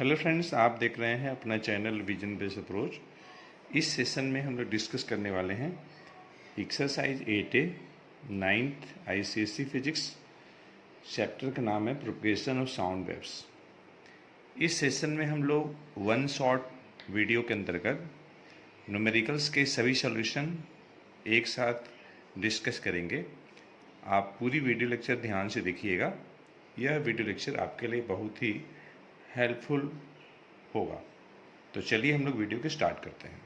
Hello friends, आप देख रहे हैं अपना चैनल विजन बेस्ड अप्रोच। इस सेशन में हम लोग डिस्कस करने वाले हैं exercise 8A 9th ICSE physics. Chapter का नाम है प्रोपगेशन ऑफ साउंड वेव्स। इस सेशन में हम लोग वन शॉट वीडियो के अंतर्गत न्यूमेरिकल्स के सभी सॉल्यूशन एक साथ डिस्कस करेंगे। आप पूरी वीडियो लेक्चर ध्यान से देखिएगा। यह वीडियो लेक्चर आपके लिए बहुत ही हेल्पफुल होगा। तो चलिए हम लोग वीडियो को स्टार्ट करते हैं।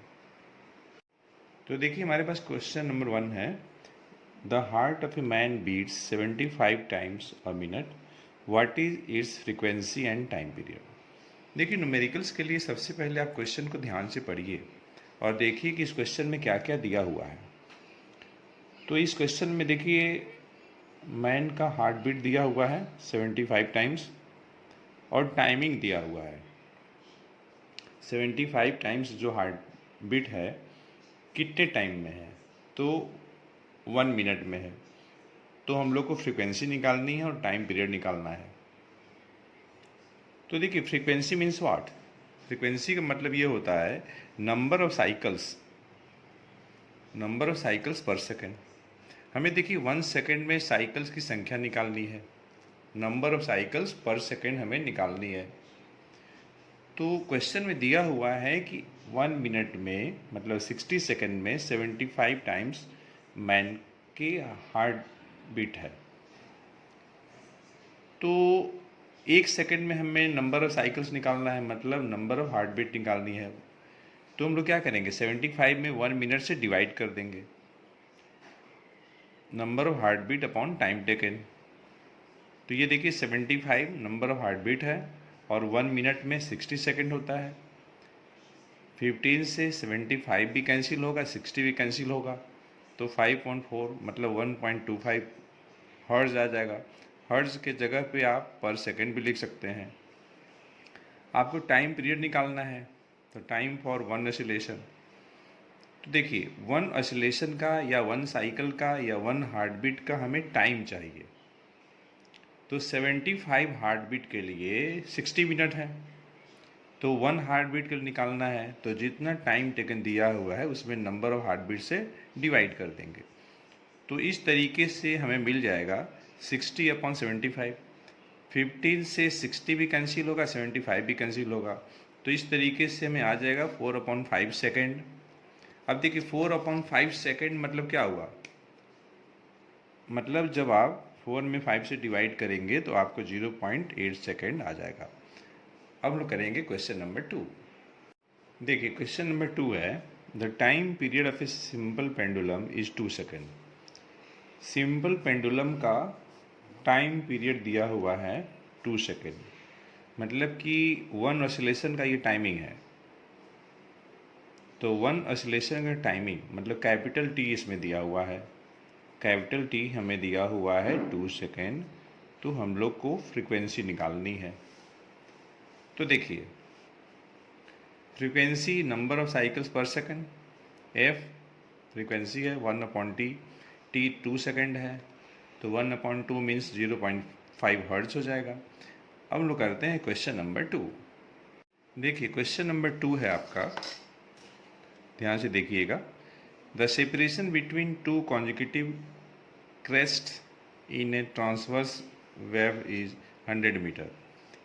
तो देखिए, हमारे पास क्वेश्चन नंबर 1 है, the heart of a man beats 75 times a minute, what is its frequency and time period. देखिए, न्यूमेरिकल्स के लिए सबसे पहले आप क्वेश्चन को ध्यान से पढ़िए और देखिए कि इस क्वेश्चन में क्या क्या दिया हुआ है। तो इस क्वेश्चन में देखिए, मैन का हार्ट बीट दिया हुआ है 75 टाइम्स और टाइमिंग दिया हुआ है 75 टाइम्स। जो हार्ट बीट है कितने टाइम में है, तो 1 मिनट में है। तो हम लोग को फ्रीक्वेंसी निकालनी है और टाइम पीरियड निकालना है। तो देखिए, फ्रीक्वेंसी मीन्स व्हाट। फ्रीक्वेंसी का मतलब ये होता है नंबर ऑफ साइकिल्स पर सेकेंड। हमें देखिए 1 सेकेंड में साइकिल्स की संख्या निकालनी है, नंबर ऑफ साइकिल्स पर सेकेंड हमें निकालनी है। तो क्वेश्चन में दिया हुआ है कि 1 मिनट में मतलब 60 सेकेंड में 75 टाइम्स मैन की हार्ट बीट है। तो 1 सेकेंड में हमें नंबर ऑफ साइकिल्स निकालना है, मतलब नंबर ऑफ हार्ट बीट निकालनी है। तो हम लोग क्या करेंगे, 75 में 1 मिनट से डिवाइड कर देंगे, number of heart beat upon time taken. तो ये देखिए 75 नंबर ऑफ हार्ट बीट है और 1 मिनट में 60 सेकेंड होता है। 15 से 75 भी कैंसिल होगा, 60 भी कैंसिल होगा, तो 5.4 मतलब 1.25 हर्ट्ज आ जाएगा। हर्ट्ज के जगह पे आप पर सेकेंड भी लिख सकते हैं। आपको टाइम पीरियड निकालना है, तो टाइम फॉर 1 ऑसिलेशन। तो देखिए, 1 ऑसिलेशन का या 1 साइकिल का या 1 हार्ट बीट का हमें टाइम चाहिए। तो 75 हार्ट बीट के लिए 60 मिनट है, तो 1 हार्ट बीट के लिए निकालना है, तो जितना टाइम टेकन दिया हुआ है उसमें नंबर ऑफ हार्ट बीट से डिवाइड कर देंगे। तो इस तरीके से हमें मिल जाएगा 60/75। 15 से 60 भी कैंसिल होगा, 75 भी कैंसिल होगा, तो इस तरीके से हमें आ जाएगा 4/5 सेकेंड। अब देखिए 4/5 सेकेंड मतलब क्या हुआ, मतलब जब आप 4 में 5 से डिवाइड करेंगे तो आपको 0.8 सेकेंड आ जाएगा। अब हम लोग करेंगे क्वेश्चन नंबर 2। देखिए, क्वेश्चन नंबर 2 है, the time period of a simple pendulum is 2 second. Simple pendulum का टाइम पीरियड दिया हुआ है 2 सेकेंड, मतलब कि 1 ऑसिलेशन का ये टाइमिंग है। तो 1 ऑसिलेशन का टाइमिंग मतलब कैपिटल टी इसमें दिया हुआ है, कैपिटल टी हमें दिया हुआ है 2 सेकेंड। तो हम लोग को फ्रीक्वेंसी निकालनी है। तो देखिए, फ्रीक्वेंसी नंबर ऑफ साइकिल्स पर सेकेंड, एफ फ्रीक्वेंसी है 1/t, टी 2 सेकेंड है, तो 1/2 मीन्स 0.5 हर्ट्ज हो जाएगा। अब हम लोग करते हैं क्वेश्चन नंबर 2। देखिए, क्वेश्चन नंबर 2 है आपका, ध्यान से देखिएगा। The separation between 2 consecutive crests in a transverse wave is 100 meter.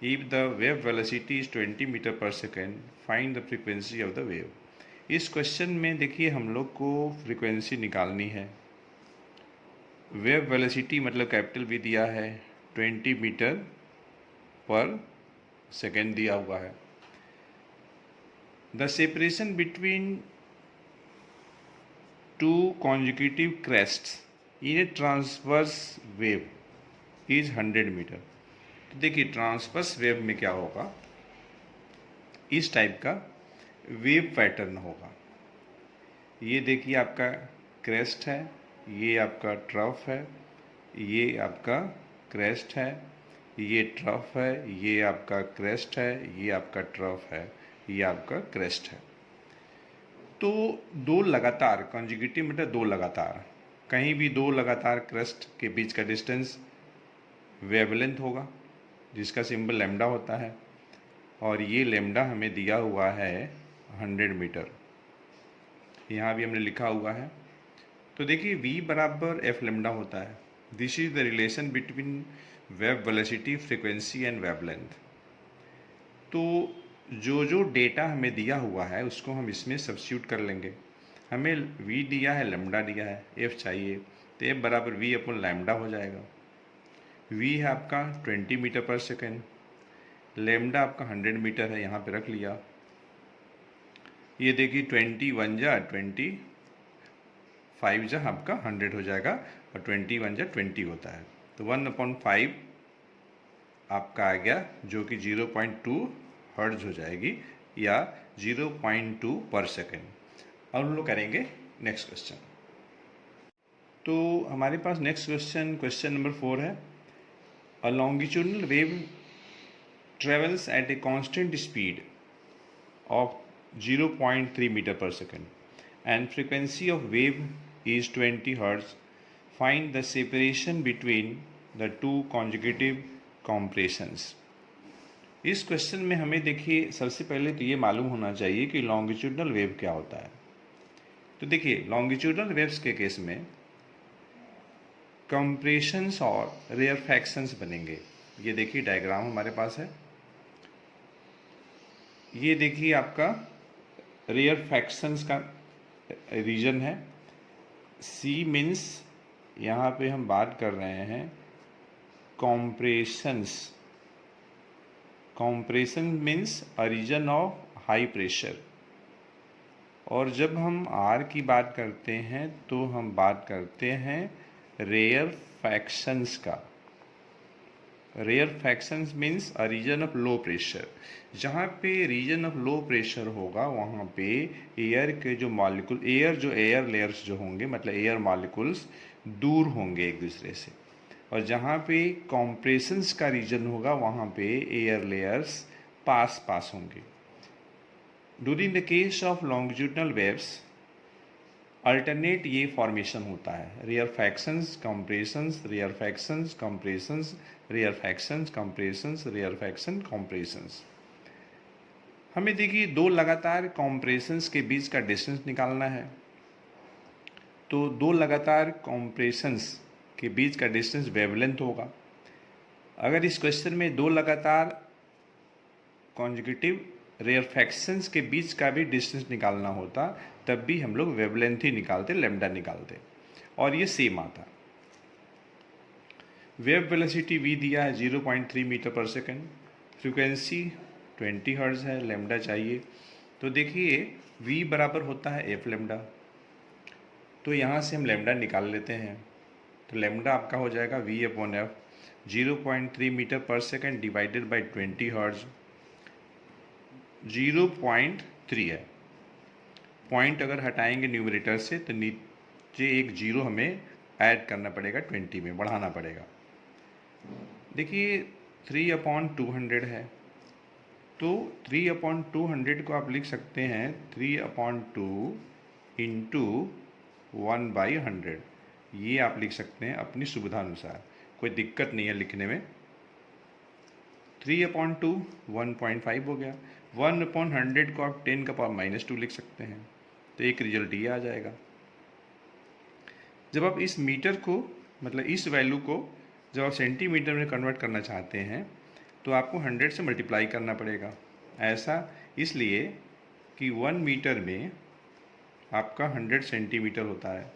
If the wave velocity is 20 meter per second, find the frequency of the wave. इस क्वेश्चन में देखिए हम लोग को फ्रीक्वेंसी निकालनी है। वेव वेलोसिटी मतलब कैपिटल वी दिया है, 20 मीटर पर सेकेंड दिया हुआ है। The separation between 2 consecutive crests in a transverse wave is 100 metre. तो देखिए, ट्रांसवर्स वेव में क्या होगा, इस टाइप का वेव पैटर्न होगा। ये देखिए आपका क्रेस्ट है, ये आपका ट्रफ है, ये आपका क्रेस्ट है, ये ट्रफ है, ये आपका क्रेस्ट है, ये आपका ट्रफ है, ये आपका क्रेस्ट है। तो 2 लगातार कॉन्जिक्यूटिव मतलब 2 लगातार, कहीं भी 2 लगातार क्रेस्ट के बीच का डिस्टेंस वेवलेंथ होगा, जिसका सिंबल लैम्डा होता है। और ये लेमडा हमें दिया हुआ है 100 मीटर, यहाँ भी हमने लिखा हुआ है। तो देखिए v बराबर एफ लेमडा होता है। This is the relation between wave velocity, frequency and wavelength. तो जो डेटा हमें दिया हुआ है उसको हम इसमें सब्स्टिट्यूट कर लेंगे। हमें v दिया है, लेमडा दिया है, f चाहिए, तो f बराबर v अपॉन लैम्डा हो जाएगा। v है आपका 20 मीटर पर सेकेंड, लेमडा आपका 100 मीटर है, यहाँ पे रख लिया। ये देखिए 21 जा 20, 5 जा आपका 100 हो जाएगा, और 21 जा 20 होता है, तो 1/5 आपका आ गया, जो कि 0.2 हर्ट्ज हो जाएगी, या 0.2 पर सेकेंड। अब हम लोग करेंगे नेक्स्ट क्वेश्चन। तो हमारे पास नेक्स्ट क्वेश्चन नंबर 4 है। A longitudinal wave travels at a constant speed of 0.3 metre पर second and frequency of wave is 20 hertz. Find the separation between the two conjugative compressions. इस question में हमें देखिए सबसे पहले तो ये मालूम होना चाहिए कि लॉन्गिट्यूडनल वेव क्या होता है। तो देखिए लॉन्गिट्यूडनल वेव्स के केस में कंप्रेशंस और रेयरफैक्शंस बनेंगे। ये देखिए डायग्राम हमारे पास है, ये देखिए आपका रेयरफैक्शंस का रीजन है। सी मीन्स यहाँ पे हम बात कर रहे हैं compressions. Compression means a region of high pressure. और जब हम आर की बात करते हैं तो हम बात करते हैं रेयरफैक्शंस का। Rarefactions means a region of low pressure. जहाँ पे रीजन ऑफ लो प्रेशर होगा वहाँ पे एयर के जो मॉलिक्यूल, एयर लेयर्स जो होंगे, मतलब एयर मॉलिक्यूल्स दूर होंगे एक दूसरे से। और जहाँ पे कॉम्प्रेशंस का रीजन होगा वहाँ पे एयर लेयर्स पास होंगे। During the case of longitudinal waves alternate ये फॉर्मेशन होता है, rarefactions compressions, rarefactions compressions, rarefactions compressions, rarefaction compressions. हमें देखिए दो लगातार कंप्रेशंस के बीच का डिस्टेंस निकालना है। तो दो लगातार कंप्रेशंस के बीच का डिस्टेंस वेवलेंथ होगा। अगर इस क्वेश्चन में दो लगातार कॉन्जुगेटिव रेयरफैक्शंस के बीच का भी डिस्टेंस निकालना होता तब भी हम लोग वेवलेंथ ही निकालते, लैम्डा निकालते, और ये सेम आता। वेव वेलोसिटी v दिया है 0.3 मीटर पर सेकेंड, फ्रीक्वेंसी 20 हर्ट्ज है, लैम्डा चाहिए। तो देखिए v बराबर होता है f लैम्डा, तो यहाँ से हम लैम्डा निकाल लेते हैं। तो लैम्डा आपका हो जाएगा v/f 0.3 मीटर पर सेकेंड डिवाइडेड बाई 20 हर्ट्ज। 0.3 है, पॉइंट अगर हटाएंगे न्यूमरेटर से तो नीचे एक जीरो हमें ऐड करना पड़ेगा, 20 में बढ़ाना पड़ेगा। देखिए 3/200 है, तो 3/200 को आप लिख सकते हैं 3/2 इंटू 1/100। ये आप लिख सकते हैं अपनी सुविधा अनुसार, कोई दिक्कत नहीं है लिखने में। 3/2 1.5 हो गया। 1/100 को आप 10 का पावर -2 लिख सकते हैं, तो एक रिजल्ट ये आ जाएगा। जब आप इस मीटर को, मतलब इस वैल्यू को जब आप सेंटीमीटर में कन्वर्ट करना चाहते हैं तो आपको 100 से मल्टीप्लाई करना पड़ेगा। ऐसा इसलिए कि 1 मीटर में आपका 100 सेंटीमीटर होता है।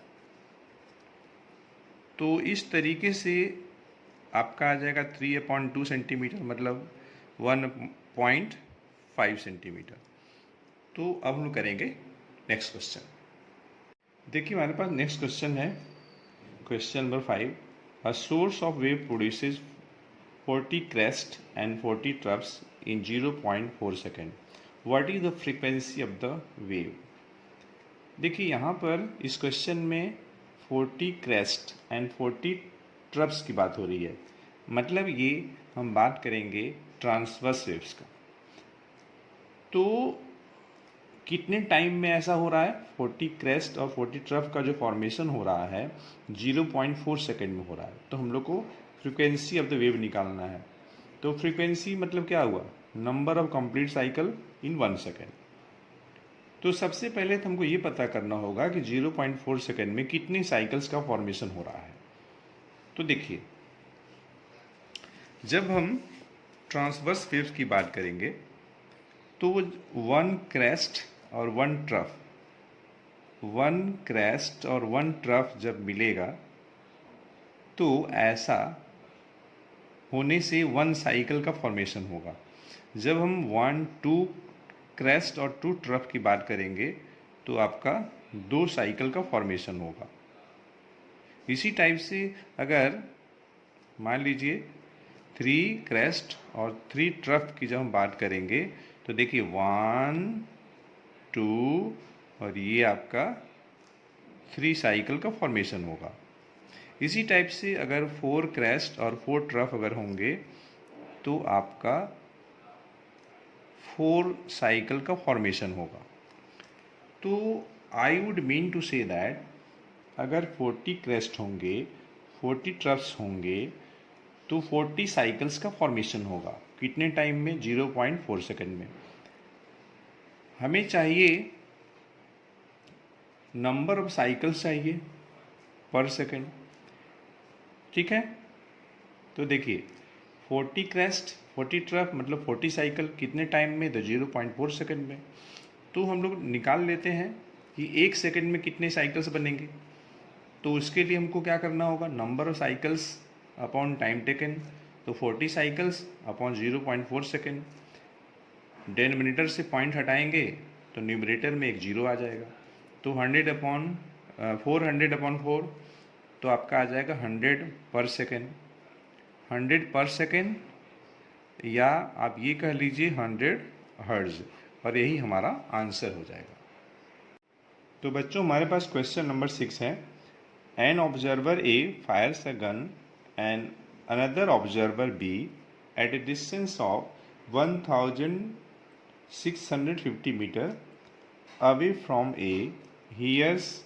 तो इस तरीके से आपका आ जाएगा 3/2 सेंटीमीटर, मतलब 1.5 सेंटीमीटर। तो अब हम करेंगे नेक्स्ट क्वेश्चन। देखिए हमारे पास नेक्स्ट क्वेश्चन है, question number 5। A source of wave produces 40 crest and 40 troughs in 0.4 second. What is the frequency of the wave. देखिए यहाँ पर इस क्वेश्चन में 40 क्रेस्ट एंड 40 ट्रफ्स की बात हो रही है, मतलब ये हम बात करेंगे ट्रांसवर्स वेव्स का। तो कितने टाइम में ऐसा हो रहा है, 40 क्रेस्ट और 40 ट्रफ का जो फॉर्मेशन हो रहा है 0.4 सेकेंड में हो रहा है। तो हम लोग को फ्रीक्वेंसी ऑफ द वेव निकालना है। तो फ्रीक्वेंसी मतलब क्या हुआ, number of complete cycle in 1 second. तो सबसे पहले तो हमको ये पता करना होगा कि 0.4 सेकेंड में कितनी साइकिल्स का फॉर्मेशन हो रहा है। तो देखिए, जब हम ट्रांसवर्स वेव्स की बात करेंगे तो वो 1 क्रेस्ट और 1 ट्रफ, 1 क्रेस्ट और 1 ट्रफ जब मिलेगा तो ऐसा होने से 1 साइकिल का फॉर्मेशन होगा। जब हम 1, 2 क्रेस्ट और 2 ट्रफ की बात करेंगे तो आपका 2 साइकिल का फॉर्मेशन होगा। इसी टाइप से अगर मान लीजिए 3 क्रेस्ट और 3 ट्रफ की जब हम बात करेंगे तो देखिए 1, 2 और ये आपका 3 साइकिल का फॉर्मेशन होगा। इसी टाइप से अगर 4 क्रेस्ट और 4 ट्रफ अगर होंगे तो आपका 4 साइकिल का फॉर्मेशन होगा। तो I would mean to say that अगर 40 क्रेस्ट होंगे, 40 ट्रफ्स होंगे तो 40 साइकिल्स का फॉर्मेशन होगा। कितने टाइम में? 0.4 सेकेंड में। हमें चाहिए नंबर ऑफ साइकिल्स चाहिए पर सेकेंड, ठीक है। तो देखिए 40 क्रेस्ट 40 ट्रफ मतलब 40 साइकिल कितने टाइम में? तो 0.4 सेकेंड में। तो हम लोग निकाल लेते हैं कि 1 सेकेंड में कितने साइकिल्स बनेंगे। तो उसके लिए हमको क्या करना होगा? Number of cycles upon time taken. तो 40 साइकिल्स अपॉन 0.4 सेकेंड। डेनोमिनेटर से पॉइंट हटाएंगे तो न्यूमरेटर में एक 0 आ जाएगा। तो 400 अपॉन 4 तो आपका आ जाएगा 100 पर सेकेंड। 100 पर सेकेंड या आप ये कह लीजिए 100 हर्ट्ज, और यही हमारा आंसर हो जाएगा। तो बच्चों हमारे पास क्वेश्चन नंबर 6 है। An observer A fires a gun and another observer B at a distance of 1650 metre away from A hears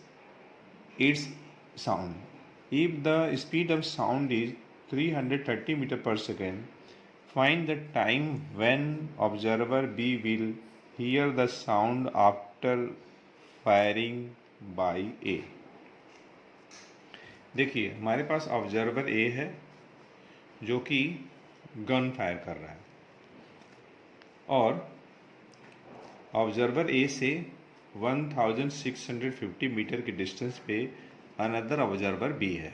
its sound. If the speed of sound is 330 meter per second, find the time when observer B will hear the sound after firing by A. देखिए हमारे पास observer A है जो कि gun fire कर रहा है, और observer A से 1650 मीटर के डिस्टेंस पे अनदर ऑब्जर्वर बी है।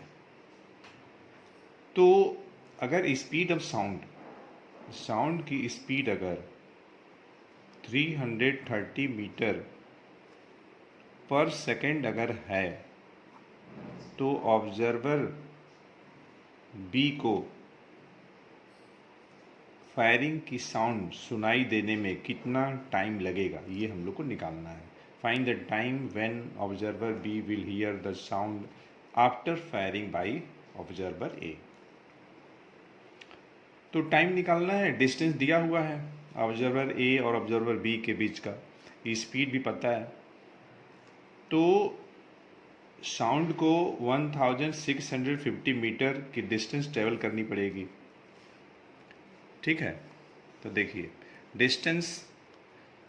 तो अगर स्पीड ऑफ साउंड की स्पीड अगर 330 मीटर पर सेकेंड अगर है तो ऑब्जर्वर बी को फायरिंग की साउंड सुनाई देने में कितना टाइम लगेगा, ये हम लोग को निकालना है। Find the time when observer B will hear the sound after firing by observer A. तो टाइम निकालना है, डिस्टेंस दिया हुआ है ऑब्जर्वर ए और ऑब्जर्वर बी के बीच का, स्पीड भी पता है। तो साउंड को 1650 मीटर की डिस्टेंस ट्रेवल करनी पड़ेगी, ठीक है। तो देखिए distance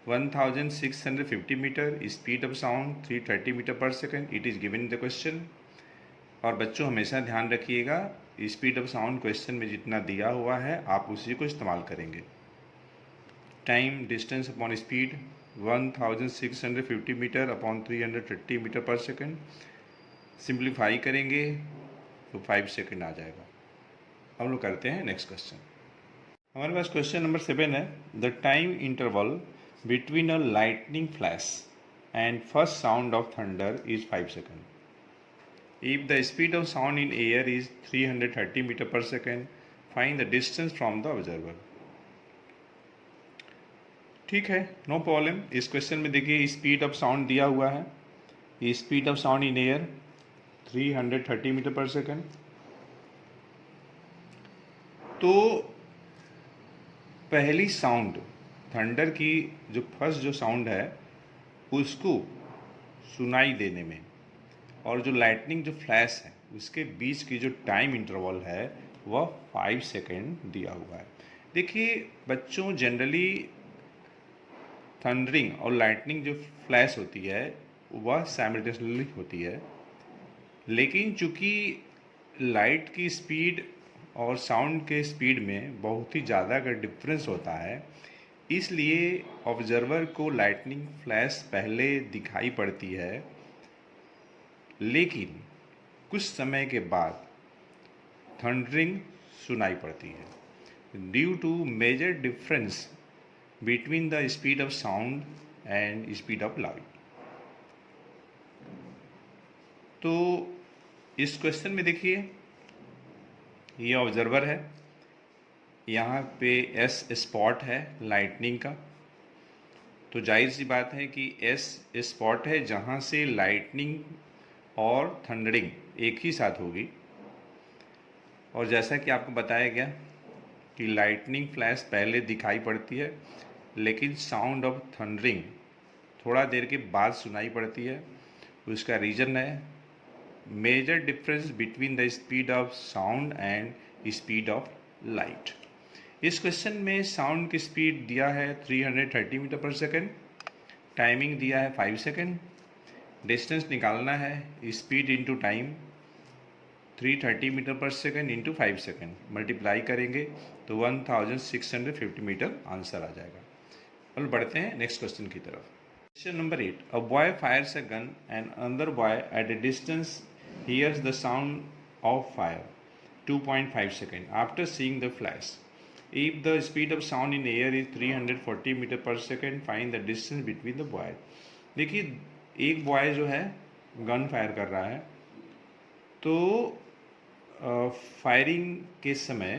1650 metre, speed of sound 330 metre पर second, it is given in the question. और बच्चों हमेशा ध्यान रखिएगा स्पीड ऑफ साउंड क्वेश्चन में जितना दिया हुआ है आप उसी को इस्तेमाल करेंगे। Time distance upon speed 1650 metre upon 330 metre पर सेकेंड, सिंप्लीफाई करेंगे तो 5 सेकेंड आ जाएगा। हम लोग करते हैं नेक्स्ट क्वेश्चन। हमारे पास क्वेश्चन नंबर 7 है। The time interval between a lightning flash and first sound of thunder is 5 second. If the speed of sound in air is 330 metre पर second, find the distance from the observer. ठीक है, no problem. इस question में देखिए speed of sound दिया हुआ है, speed of sound in air 330 metre पर सेकेंड। तो पहली साउंड थंडर की जो फर्स्ट जो साउंड है उसको सुनाई देने में, और जो लाइटनिंग जो फ्लैश है उसके बीच की जो टाइम इंटरवल है वह 5 सेकेंड दिया हुआ है। देखिए बच्चों, जनरली थंडरिंग और लाइटनिंग जो फ्लैश होती है वह साइमल्टेनियसली होती है, लेकिन चूंकि लाइट की स्पीड और साउंड के स्पीड में बहुत ही ज़्यादा का डिफरेंस होता है, इसलिए ऑब्जर्वर को लाइटनिंग फ्लैश पहले दिखाई पड़ती है, लेकिन कुछ समय के बाद थंडरिंग सुनाई पड़ती है due to major difference between the speed of sound and speed of light. तो इस क्वेश्चन में देखिए, ये ऑब्जर्वर है, यहाँ पे एस स्पॉट है लाइटनिंग का, तो जाहिर सी बात है कि एस स्पॉट है जहाँ से लाइटनिंग और थंडरिंग एक ही साथ होगी। और जैसा कि आपको बताया गया कि लाइटनिंग फ्लैश पहले दिखाई पड़ती है, लेकिन साउंड ऑफ थंडरिंग थोड़ा देर के बाद सुनाई पड़ती है। उसका रीज़न है major difference between the speed of sound and speed of light. इस क्वेश्चन में साउंड की स्पीड दिया है 330 मीटर पर सेकेंड, टाइमिंग दिया है 5 सेकेंड, डिस्टेंस निकालना है स्पीड इंटू टाइम 330 मीटर पर सेकेंड इंटू 5 सेकेंड, मल्टीप्लाई करेंगे तो 1650 मीटर आंसर आ जाएगा। और बढ़ते हैं नेक्स्ट क्वेश्चन की तरफ। Question number 8, a boy Fyers a gun and another boy at a distance hears the sound of fire 2.5 seconds after seeing the flash. If the speed of sound in air is 340 metre पर second, find the distance between the boy. देखिए एक boy जो है gun fire कर रहा है, तो firing के समय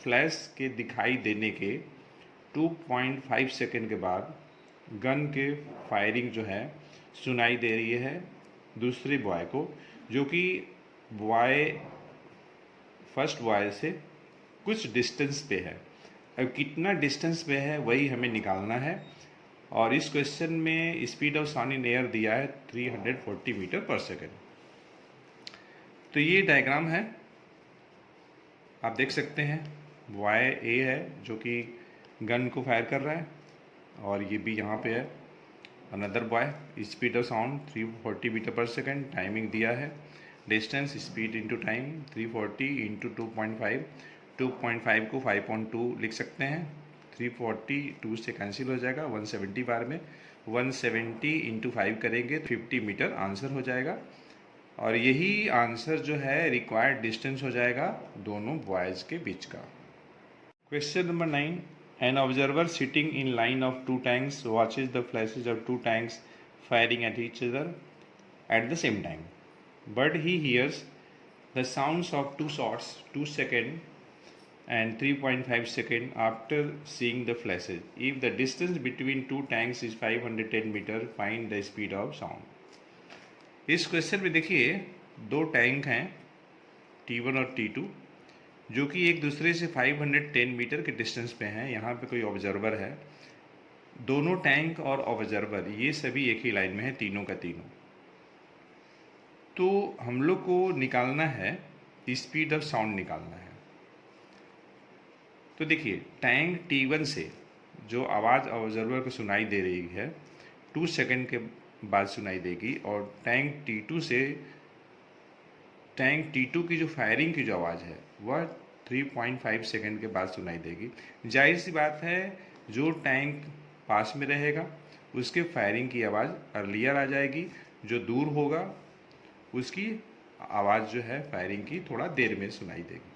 फ्लैश के दिखाई देने के 2.5 सेकेंड के बाद गन के फायरिंग जो है सुनाई दे रही है दूसरे बॉय को, जो कि बॉय फर्स्ट बॉय से कुछ डिस्टेंस पे है। अब कितना डिस्टेंस पे है वही हमें निकालना है, और इस क्वेश्चन में speed of sound in air दिया है 340 मीटर पर सेकेंड। तो ये डायग्राम है, आप देख सकते हैं बॉय ए है जो कि गन को फायर कर रहा है, और ये भी यहाँ पे है another boy. Speed of sound 340 metre पर सेकेंड, टाइमिंग दिया है, distance speed into time 340 into 2.5, 2.5 को 5.2 लिख सकते हैं, 340 2 से कैंसिल हो जाएगा, 170 बार में 170 इंटू 5 करेंगे 50 मीटर आंसर हो जाएगा। और यही आंसर जो है रिक्वायर्ड डिस्टेंस हो जाएगा दोनों बॉयज़ के बीच का। Question number 9, an observer sitting in line of two tanks watches the flashes of two tanks firing at each other at the same time, but he hears the sounds of two shots 2 seconds and 3.5 seconds after seeing the flashes. If the distance between two tanks is 510 meter, find the speed of sound. इस question में देखिए दो tank हैं T1 और T2, जो कि एक दूसरे से 510 मीटर के डिस्टेंस पे हैं। यहाँ पे कोई ऑब्जर्वर है, दोनों टैंक और ऑब्जर्वर ये सभी एक ही लाइन में है, तीनों का तीनों। तो हम लोग को निकालना है स्पीड ऑफ साउंड निकालना है। तो देखिए टैंक T1 से जो आवाज़ ऑब्जर्वर को सुनाई दे रही है 2 सेकंड के बाद सुनाई देगी, और टैंक T2 से टैंक T2 की जो फायरिंग की जो आवाज़ है वह 3.5 सेकंड के बाद सुनाई देगी। जाहिर सी बात है जो टैंक पास में रहेगा उसके फायरिंग की आवाज़ अर्लियर आ जाएगी, जो दूर होगा उसकी आवाज़ जो है फायरिंग की थोड़ा देर में सुनाई देगी।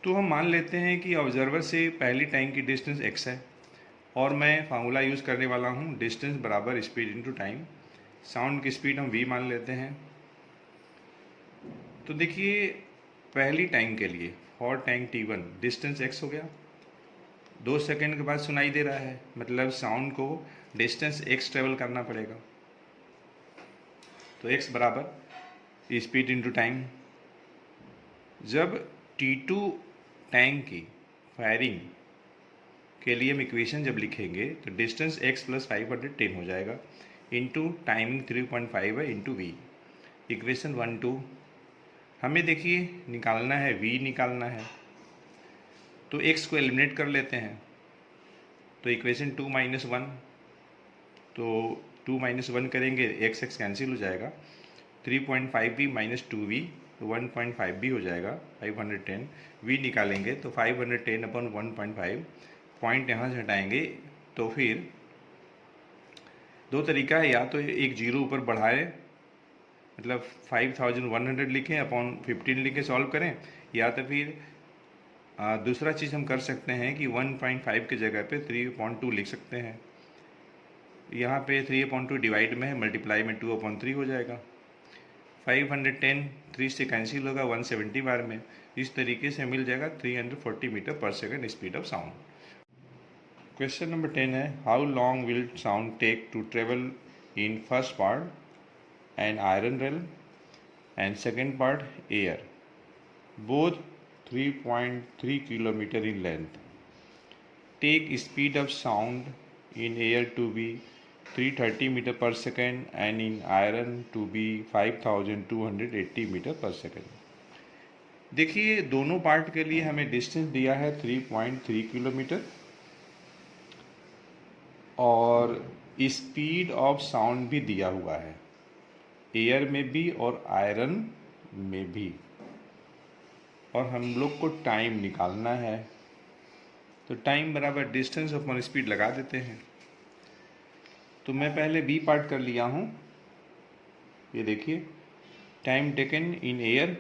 तो हम मान लेते हैं कि ऑब्जर्वर से पहली टैंक की डिस्टेंस x है, और मैं फार्मूला यूज़ करने वाला हूँ डिस्टेंस बराबर स्पीड इंटू टाइम। साउंड की स्पीड हम v मान लेते हैं। तो देखिए पहली टैंक के लिए for tank T1 distance x हो गया, 2 सेकंड के बाद सुनाई दे रहा है, मतलब साउंड को डिस्टेंस x ट्रेवल करना पड़ेगा। तो x बराबर स्पीड इंटू टाइम। जब T2 टैंक की फायरिंग के लिए हम इक्वेशन जब लिखेंगे तो डिस्टेंस x प्लस 510 हो जाएगा, इंटू टाइमिंग 3.5 है इंटू v। इक्वेशन 1 2 हमें देखिए निकालना है v निकालना है, तो x को एलिमिनेट कर लेते हैं, तो इक्वेशन 2 - 1, तो 2 - 1 करेंगे, x कैंसिल हो जाएगा, 3.5v - 2v, तो 1.5v हो जाएगा, 510, v निकालेंगे तो 510/1.5, पॉइंट यहाँ से हटाएंगे, तो फिर दो तरीका है, या तो एक जीरो ऊपर बढ़ाए, मतलब 5100 लिखें अपॉन 15 लिख के सॉल्व करें, या तो फिर दूसरा चीज़ हम कर सकते हैं कि 1.5 की जगह पे 3/2 लिख सकते हैं। यहाँ पे 3/2 डिवाइड में है, मल्टीप्लाई में 2/3 हो जाएगा। 510 3 से कैंसिल होगा 170 बार में, इस तरीके से मिल जाएगा 340 मीटर पर second speed of sound. Question number 10 है, how long will sound take to travel in first part an iron rail and second part air, both 3.3 kilometer in length. Take speed of sound in air to be 330 meter per second and in iron to be 5280 meter per second. देखिए दोनों part के लिए हमें distance दिया है 3.3 kilometre और speed of sound भी दिया हुआ है, एयर में भी और आयरन में भी, और हम लोग को टाइम निकालना है, तो टाइम बराबर डिस्टेंस अपॉन स्पीड लगा देते हैं। तो मैं पहले बी पार्ट कर लिया हूँ, ये देखिए, time taken in air,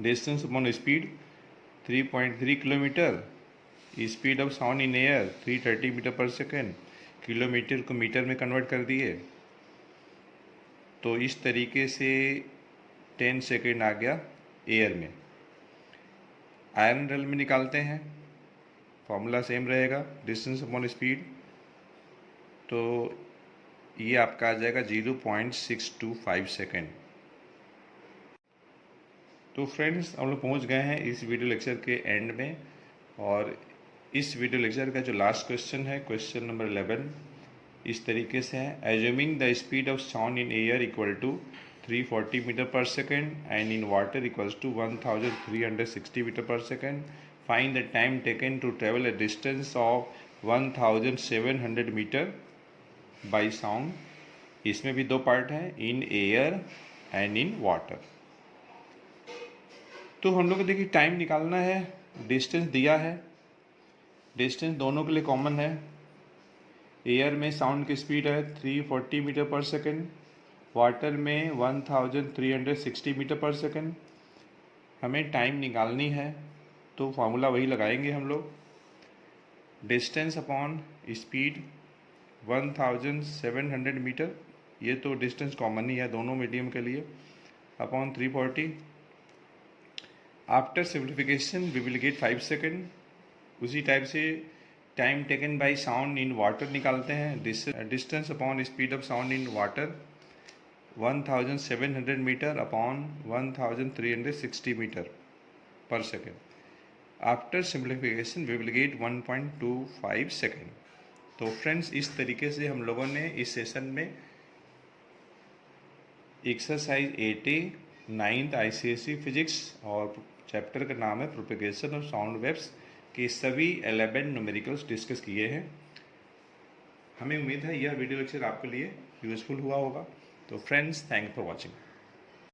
distance upon speed 3.3 kilometre, speed of sound in air 330 metre पर सेकेंड, किलोमीटर को मीटर में कन्वर्ट कर दिए, तो इस तरीके से 10 सेकेंड आ गया एयर में। आयरन रेल में निकालते हैं, फॉर्मूला सेम रहेगा, डिस्टेंस अपॉन स्पीड, तो ये आपका आ जाएगा 0.625 सेकेंड। तो फ्रेंड्स हम लोग पहुंच गए हैं इस वीडियो लेक्चर के एंड में, और इस वीडियो लेक्चर का जो लास्ट क्वेश्चन है, क्वेश्चन नंबर 11, इस तरीके से है, assuming the speed of sound in air equal to 340 metre पर second and in water equals to 1360 metre पर second, find the time taken to travel a distance of 1700 metre by sound. इसमें भी दो part हैं, in air and in water. तो हम लोग को देखिए टाइम निकालना है, डिस्टेंस दिया है, डिस्टेंस दोनों के लिए कॉमन है, एयर में साउंड की स्पीड है 340 मीटर पर सेकेंड, वाटर में 1360 मीटर पर सेकेंड। हमें टाइम निकालनी है, तो फार्मूला वही लगाएंगे हम लोग, डिस्टेंस अपॉन स्पीड 1700 मीटर, ये तो डिस्टेंस कॉमन ही है दोनों मीडियम के लिए, upon 340। After simplification we will get 5 second. उसी टाइप से time taken by sound in water निकालते हैं, distance upon speed of sound in water 1700 metre upon 1360 metre पर second. After simplification we will get 1.25 second. तो friends इस तरीके से हम लोगों ने इस सेशन में exercise 8A 9th ICSE physics और चैप्टर का नाम है प्रोपेगेशन ऑफ साउंड वेव्स के सभी 11 न्यूमेरिकल्स डिस्कस किए हैं। हमें उम्मीद है यह वीडियो लेक्चर आपके लिए यूजफुल हुआ होगा। तो फ्रेंड्स, थैंक फॉर वॉचिंग।